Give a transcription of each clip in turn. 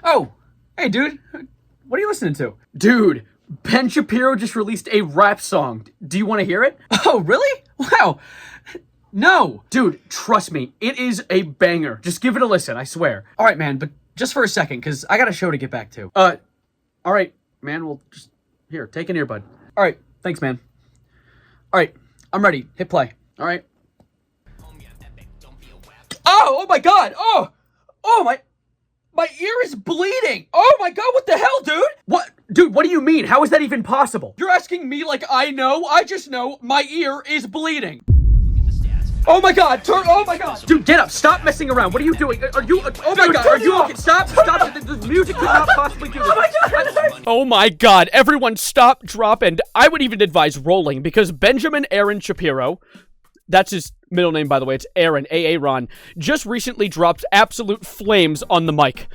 Oh, hey, dude. What are you listening to? Dude, Ben Shapiro just released a rap song. Do you want to hear it? Oh, really? Wow. No. Dude, trust me. It is a banger. Just give it a listen, I swear. All right, man, but just for a second, because I got a show to get back to. All right, man, we'll just... Here, take an earbud. All right, thanks, man. All right, I'm ready. Hit play. All right. Oh my God. My ear is bleeding. Oh my God, what the hell, dude? What? Dude, what do you mean? How is that even possible? You're asking me like I know? I just know my ear is bleeding. Oh my God, oh my God. Dude, get up, stop messing around. What are you doing? Are you, oh my God, are you okay? Stop, the music could not possibly do this. Oh my God. Oh my God, everyone stop, drop, and I would even advise rolling because Benjamin Aaron Shapiro, that's his middle name, by the way, it's Aaron, Aaron, just recently dropped absolute flames on the mic.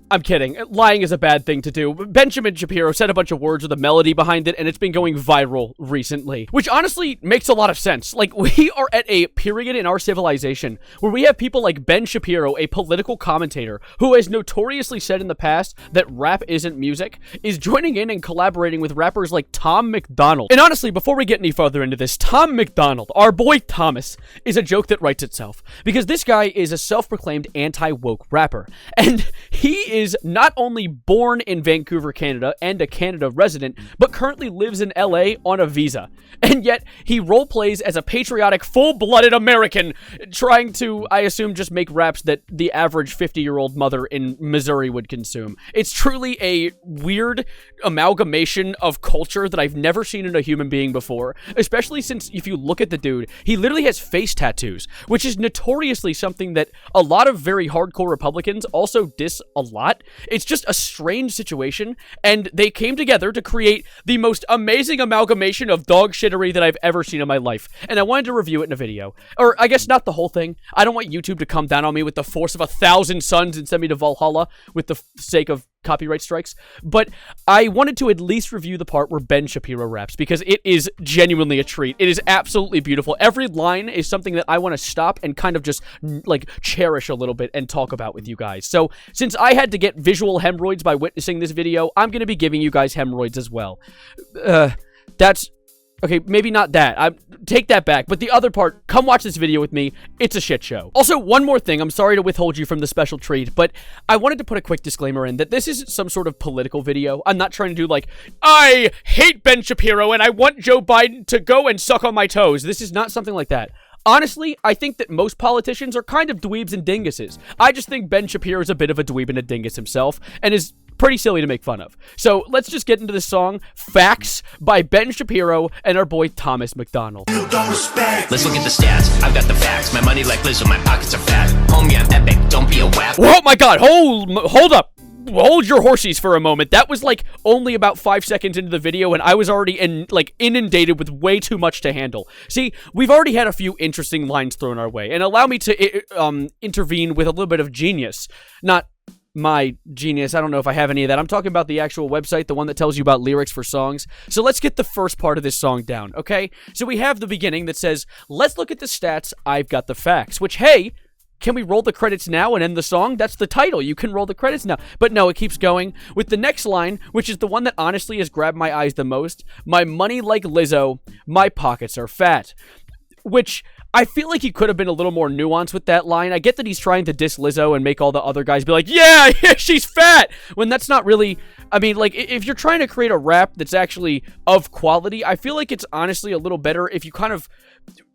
I'm kidding. Lying is a bad thing to do. Benjamin Shapiro said a bunch of words with a melody behind it, and it's been going viral recently. Which honestly makes a lot of sense. Like, we are at a period in our civilization where we have people like Ben Shapiro, a political commentator, who has notoriously said in the past that rap isn't music, is joining in and collaborating with rappers like Tom MacDonald. And honestly, before we get any further into this, Tom MacDonald, our boy Thomas, is a joke that writes itself. Because this guy is a self-proclaimed anti-woke rapper. And he is not only born in Vancouver, Canada, and a Canada resident, but currently lives in LA on a visa. And yet, he roleplays as a patriotic, full-blooded American, trying to, I assume, just make raps that the average 50-year-old mother in Missouri would consume. It's truly a weird amalgamation of culture that I've never seen in a human being before, especially since, if you look at the dude, he literally has face tattoos, which is notoriously something that a lot of very hardcore Republicans also diss a lot. It's just a strange situation, and they came together to create the most amazing amalgamation of dog shittery that I've ever seen in my life, and I wanted to review it in a video. Or, I guess not the whole thing. I don't want YouTube to come down on me with the force of 1,000 suns and send me to Valhalla with the sake of copyright strikes, but I wanted to at least review the part where Ben Shapiro raps, because it is genuinely a treat. It is absolutely beautiful. Every line is something that I want to stop and kind of just, like, cherish a little bit and talk about with you guys. So, since I had to get visual hemorrhoids by witnessing this video, I'm going to be giving you guys hemorrhoids as well. That's... Okay, maybe not that. Take that back. But the other part, come watch this video with me. It's a shit show. Also, one more thing. I'm sorry to withhold you from the special treat, but I wanted to put a quick disclaimer in that this isn't some sort of political video. I'm not trying to do like, I hate Ben Shapiro and I want Joe Biden to go and suck on my toes. This is not something like that. Honestly, I think that most politicians are kind of dweebs and dinguses. I just think Ben Shapiro is a bit of a dweeb and a dingus himself, and is pretty silly to make fun of. So let's just get into this song, Facts, by Ben Shapiro and our boy Thomas MacDonald. Let's look at the stats. I've got the facts. My money like Lizzo, my pockets are fat. Homie, I'm epic. Don't be a wap. Oh my God, hold up. Hold your horsies for a moment. That was like only about 5 seconds into the video, and I was already inundated with way too much to handle. See, we've already had a few interesting lines thrown our way, and allow me to intervene with a little bit of genius. Not my genius. I don't know if I have any of that. I'm talking about the actual website, the one that tells you about lyrics for songs. So let's get the first part of this song down, okay? So we have the beginning that says, let's look at the stats, I've got the facts, which, hey, can we roll the credits now and end the song? That's the title. You can roll the credits now. But no, it keeps going with the next line, which is the one that honestly has grabbed my eyes the most. My money like Lizzo, my pockets are fat. Which I feel like he could have been a little more nuanced with that line. I get that he's trying to diss Lizzo and make all the other guys be like, yeah, she's fat, when that's not really, I mean, like, if you're trying to create a rap that's actually of quality, I feel like it's honestly a little better if you kind of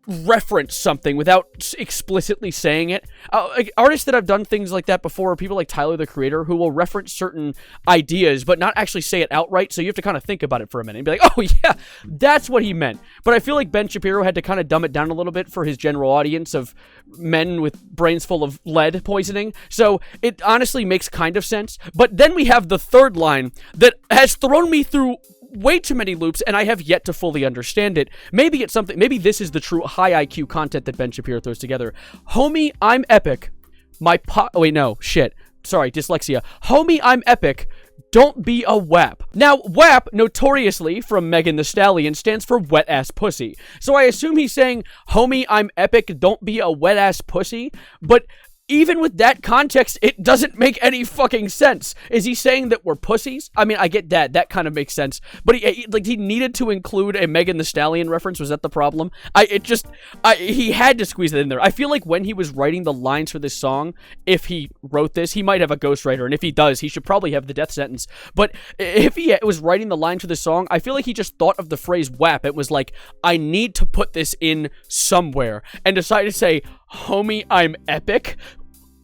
reference something without explicitly saying it. Like, artists that have done things like that before are people like Tyler, the Creator, who will reference certain ideas but not actually say it outright, so you have to kind of think about it for a minute and be like, oh yeah, that's what he meant. But I feel like Ben Shapiro had to kind of dumb it down a little bit for his general audience of men with brains full of lead poisoning, so it honestly makes kind of sense. But then we have the third line that has thrown me through way too many loops, and I have yet to fully understand it. Maybe it's something, maybe this is the true high IQ content that Ben Shapiro throws together. Homie, I'm epic. Wait, no, shit. Sorry, dyslexia. Homie, I'm epic. Don't be a wap. Now, wap, notoriously, from Megan Thee Stallion, stands for wet-ass pussy. So I assume he's saying, homie, I'm epic, don't be a wet-ass pussy, but even with that context, it doesn't make any fucking sense. Is he saying that we're pussies? I mean, I get that. That kind of makes sense. But he needed to include a Megan Thee Stallion reference. Was that the problem? He had to squeeze it in there. I feel like when he was writing the lines for this song, if he wrote this, he might have a ghostwriter. And if he does, he should probably have the death sentence. But if he was writing the line for this song, I feel like he just thought of the phrase WAP. It was like, I need to put this in somewhere. And decided to say, homie, I'm epic,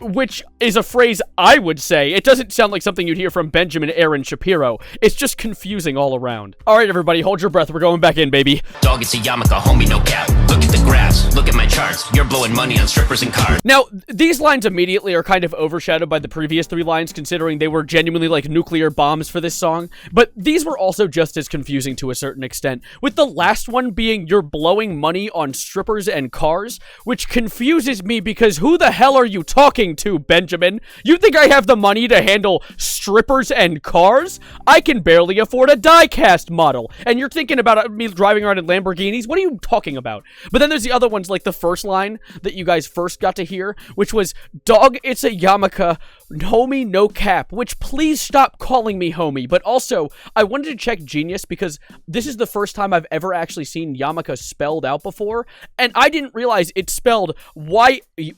which is a phrase I would say. It doesn't sound like something you'd hear from Benjamin Aaron Shapiro. It's just confusing all around. All right, everybody, hold your breath. We're going back in, baby. Dog, it's a yarmulke, homie, no cap. Look at the graphs, look at my charts. You're blowing money on strippers and cars. Now, these lines immediately are kind of overshadowed by the previous 3 lines, considering they were genuinely like nuclear bombs for this song. But these were also just as confusing to a certain extent, with the last one being you're blowing money on strippers and cars, which confuses me because who the hell are you talking to, Benjamin? You think I have the money to handle strippers and cars? I can barely afford a die-cast model, and you're thinking about me driving around in Lamborghinis? What are you talking about? But then there's the other ones, like the first line that you guys first got to hear, which was, dog, it's a yarmulke, homie, no cap, which please stop calling me homie. But also, I wanted to check Genius because this is the first time I've ever actually seen yarmulke spelled out before, and I didn't realize it's spelled Y-A-R-M-U-L-K-E.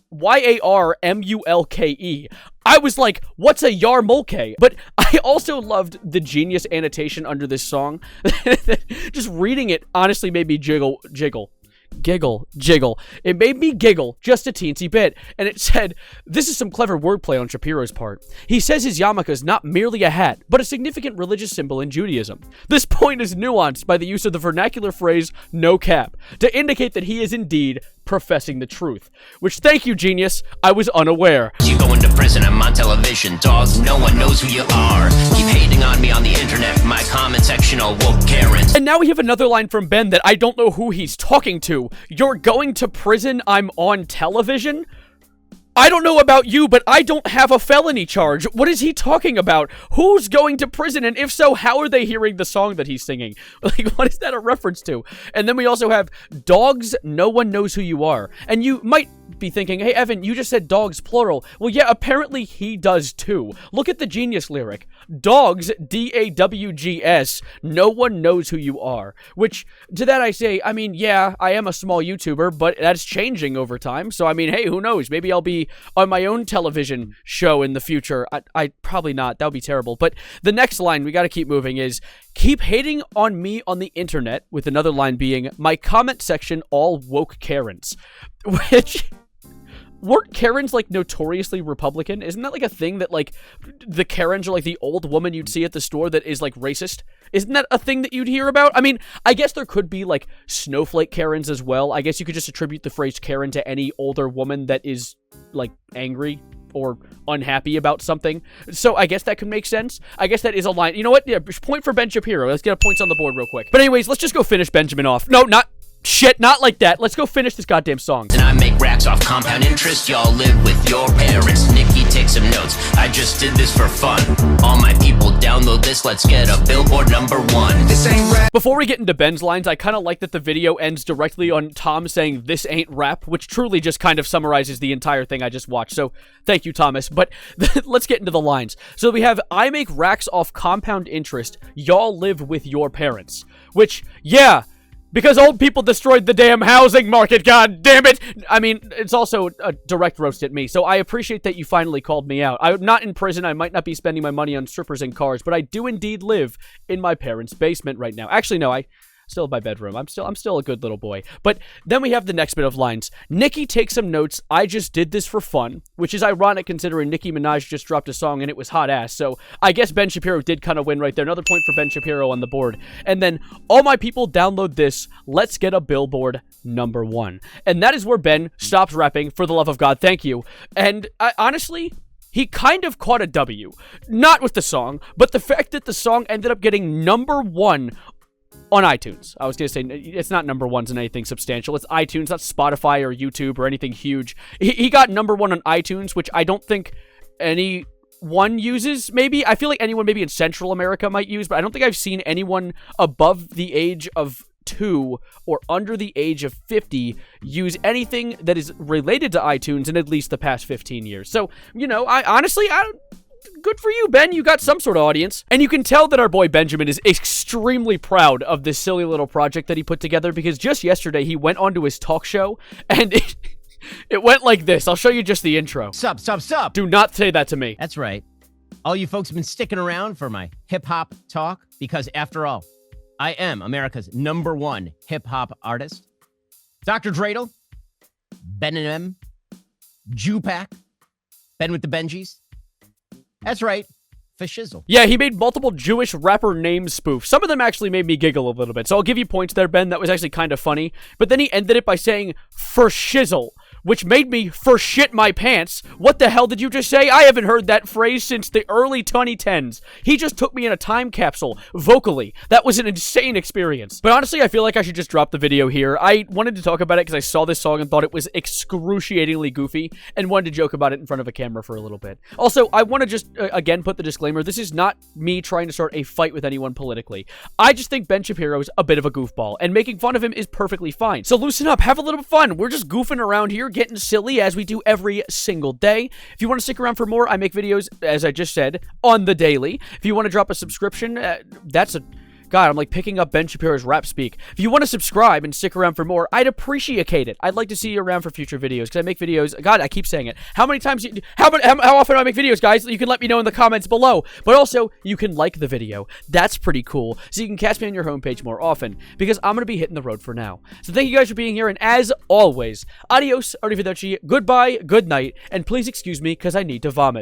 I was like, what's a yarmulke? But I also loved the Genius annotation under this song. Just reading it honestly made me jiggle. It made me giggle just a teensy bit. And it said, this is some clever wordplay on Shapiro's part. He says his yarmulke is not merely a hat, but a significant religious symbol in Judaism. This point is nuanced by the use of the vernacular phrase, no cap, to indicate that he is indeed professing the truth. Which, thank you, Genius, I was unaware. You going to prison, I'm on television, dogs, no one knows who you are. Keep hating on me on the internet, my comment section all woke Karens. And now we have another line from Ben that I don't know who he's talking to. You're going to prison, I'm on television? I don't know about you, but I don't have a felony charge. What is he talking about? Who's going to prison? And if so, how are they hearing the song that he's singing? Like, what is that a reference to? And then we also have dogs, no one knows who you are. And you might be thinking, hey, Evan, you just said dogs, plural. Well, yeah, apparently he does too. Look at the Genius lyric. Dogs, D-A-W-G-S, no one knows who you are. Which, to that I say, I mean, yeah, I am a small YouTuber, but that's changing over time. So, I mean, hey, who knows? Maybe I'll be on my own television show in the future. I probably not. That would be terrible. But the next line, we got to keep moving, is keep hating on me on the internet, with another line being, my comment section all woke Karens. Which... weren't Karens, like, notoriously Republican? Isn't that, like, a thing that, like, the Karens are, like, the old woman you'd see at the store that is, like, racist? Isn't that a thing that you'd hear about? I mean, I guess there could be, like, snowflake Karens as well. I guess you could just attribute the phrase Karen to any older woman that is, like, angry or unhappy about something. So I guess that could make sense. I guess that is a line. You know what? Yeah, point for Ben Shapiro. Let's get points on the board real quick. But anyways, let's just go finish Benjamin off. No, not... shit, not like that. Let's go finish this goddamn song. And I make racks off compound interest. Y'all live with your parents. Nikki, take some notes. I just did this for fun. All my people download this. Let's get a Billboard #1. This ain't rap. Before we get into Ben's lines, I kind of like that the video ends directly on Tom saying, this ain't rap, which truly just kind of summarizes the entire thing I just watched. So thank you, Thomas. But let's get into the lines. So we have, I make racks off compound interest. Y'all live with your parents. Which, yeah, because old people destroyed the damn housing market, god damn it! I mean, it's also a direct roast at me, so I appreciate that you finally called me out. I'm not in prison, I might not be spending my money on strippers and cars, but I do indeed live in my parents' basement right now. Actually, no, I still have my bedroom. I'm still a good little boy. But then we have the next bit of lines. Nikki, take some notes. I just did this for fun, which is ironic considering Nicki Minaj just dropped a song and it was hot ass. So I guess Ben Shapiro did kind of win right there. Another point for Ben Shapiro on the board. And then all my people download this. Let's get a Billboard #1. And that is where Ben stops rapping. For the love of God, thank you. And honestly, he kind of caught a W. Not with the song, but the fact that the song ended up getting #1 on iTunes. I was going to say, it's not #1s in anything substantial. It's iTunes, not Spotify or YouTube or anything huge. He got #1 on iTunes, which I don't think anyone uses, maybe. I feel like anyone maybe in Central America might use, but I don't think I've seen anyone above the age of 22 or under the age of 50 use anything that is related to iTunes in at least the past 15 years. So, you know, good for you, Ben. You got some sort of audience. And you can tell that our boy Benjamin is extremely proud of this silly little project that he put together, because just yesterday he went onto his talk show and it went like this. I'll show you just the intro. Sup. Do not say that to me. That's right. All you folks have been sticking around for my hip-hop talk, because after all, I am America's #1 hip-hop artist. Dr. Dreidel, Ben and M, Jupac, Ben with the Benjis. That's right, for shizzle. Yeah, he made multiple Jewish rapper name spoofs. Some of them actually made me giggle a little bit, so I'll give you points there, Ben. That was actually kind of funny. But then he ended it by saying, for shizzle, which made me for shit my pants. What the hell did you just say? I haven't heard that phrase since the early 2010s. He just took me in a time capsule, vocally. That was an insane experience. But honestly, I feel like I should just drop the video here. I wanted to talk about it because I saw this song and thought it was excruciatingly goofy, and wanted to joke about it in front of a camera for a little bit. Also, I want to just, again, put the disclaimer. This is not me trying to start a fight with anyone politically. I just think Ben Shapiro's a bit of a goofball, and making fun of him is perfectly fine. So loosen up, have a little fun. We're just goofing around here, getting silly as we do every single day. If you want to stick around for more, I make videos, as I just said, on the daily. If you want to drop a subscription, God, I'm like picking up Ben Shapiro's rap speak. If you want to subscribe and stick around for more, I'd appreciate it. I'd like to see you around for future videos, because I make videos. God, I keep saying it. How often do I make videos, guys? You can let me know in the comments below. But also, you can like the video. That's pretty cool. So you can catch me on your homepage more often, because I'm going to be hitting the road for now. So thank you guys for being here, and as always, adios, arrivederci, goodbye, good night, and please excuse me, because I need to vomit.